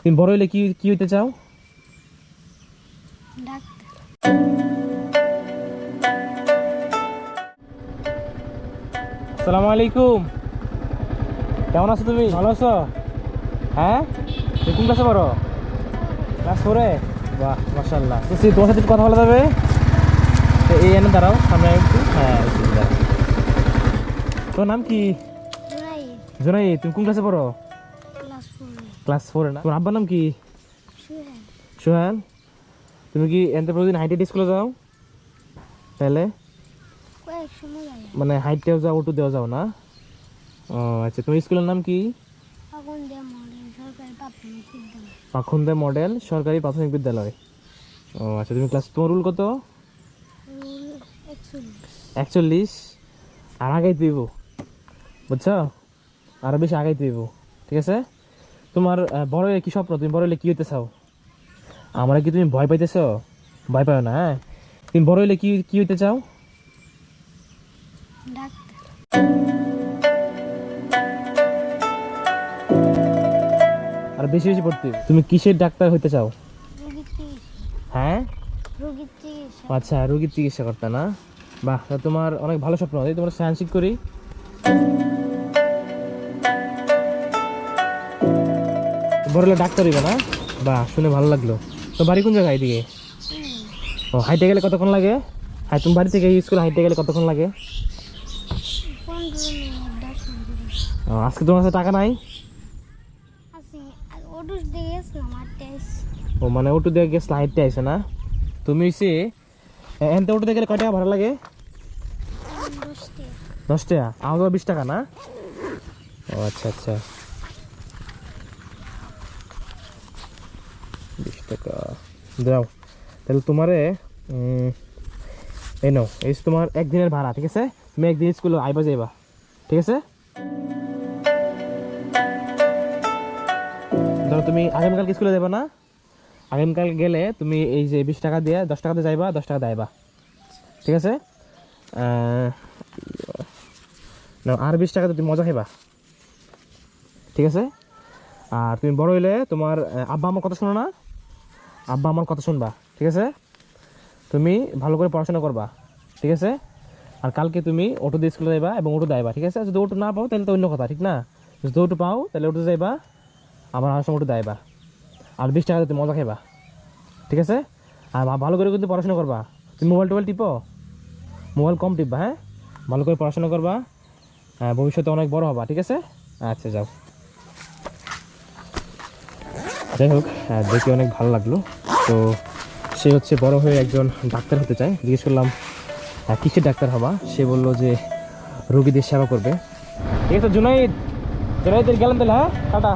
তুমি বড় হইলে কি কি হইতে চাও? আসসালামু আলাইকুম, কেমন আছো তুমি? ভালো আছো? হ্যাঁ, তুমি কোন ক্লাসে পড়ো? ক্লাস 4-এ? বাহ মাশাআল্লাহ। তোমার সাথে কথা বলা যাবে? এই এনে দাঁড়াও, সামনে একটু। হ্যাঁ, তোর নাম কি? জুনাই। তুমি কোন ক্লাসে পড়ো? ক্লাস 4-এ না? তোমার আব্বার নাম কি? সোহেল। তুমি কি এনতে প্রতিদিন হাইটে স্কুলে যাও? তাহলে মানে হাইটেও যাও, অটো দেওয়া যাও না? ও আচ্ছা, তোমার স্কুলের নাম কি? পাখুন্দে মডেল সরকারি প্রাথমিক বিদ্যালয়। ও আচ্ছা, তুমি ক্লাস, তোমার রুল কত? 41। আর আগাই দিব, বুঝছো? আরো বেশি আগাই দিব, ঠিক আছে? তোমার বড় হলে কি স্বপ্ন? তুমি বড় হলে কি হইতে চাও? আমরা কি তুমি ভয় পাইতেছ? ভয় পাও না? হ্যাঁ, তুমি বড় হলে কি কি হইতে চাও? আর বেশি বেশি পড়তে। তুমি কিসের ডাক্তার হইতে চাও? হ্যাঁ, আচ্ছা, রোগীর চিকিৎসা করতে না? বাহ, তোমার অনেক ভালো স্বপ্ন। তোমার সায়েন্স করি। বড় হলে ডাক্তার হইবে না? বাহ, শুনে ভালো লাগলো। তো বাড়ি কোন জায়গায়? এদিকে? ও, হাইটে গেলে কতক্ষণ লাগে? হ্যাঁ, তুমি বাড়ি থেকে স্কুল হাইটে গেলে কতক্ষণ লাগে? আজকে তোমার কাছে টাকা নাই? ও মানে অটো দিয়ে গেছিলাম, হাইটে আইসে না? তুমি সে এনতে অটো দিয়ে গেলে কয় টাকা ভাড়া লাগে? 10 টাকা। আমাদের 20 টাকা না? ও আচ্ছা আচ্ছা, 20 টাকা দাও। তাহলে তোমারে এই নাও, এই তোমার একদিনের ভাড়া, ঠিক আছে? তুমি একদিন স্কুলে আইবা যাইবা, ঠিক আছে? ধরো তুমি আগামীকাল স্কুলে যাবা না? আগামীকাল গেলে তুমি এই যে 20 টাকা দিয়ে 10 টাকাতে যাইবা, 10 টাকা দেয়বা, ঠিক আছে? না, আর 20 টাকাতে তুমি মজা খাইবা, ঠিক আছে? আর তুমি বড় হইলে তোমার আব্বা আমার কথা শোনো না? আব্বা আমার কথা শুনবা, ঠিক আছে? তুমি ভালো করে পড়াশোনা করবা, ঠিক আছে? আর কালকে তুমি অটো দিয়ে স্কুলে যাইবা এবং অটো দেয়বা, ঠিক আছে? যদি অটো না পাও তাহলে তো অন্য কথা, ঠিক না? যদি অটো পাও তাহলে অটো যাইবা, আবার আসার সময় অটো দেয়বা। আর 20 টাকাতে তুমি মজা খাইবা, ঠিক আছে? আর ভালো করে কিন্তু পড়াশোনা করবা। তুমি মোবাইল টোবাইল টিপো? মোবাইল কম টিপবা, হ্যাঁ? ভালো করে পড়াশোনা করবা, হ্যাঁ, ভবিষ্যতে অনেক বড় হবা, ঠিক আছে? আচ্ছা, যাও। যাই হোক, দেখে অনেক ভালো লাগলো। তো সে হচ্ছে বড় হয়ে একজন ডাক্তার হতে চায়। জিজ্ঞেস করলাম কিসের ডাক্তার হবা? সে বললো যে রোগীদের সেবা করবে। ঠিক আছে জুনাইদ, জুনাইদের গেলাম তাহলে, হ্যাঁ, টাটা।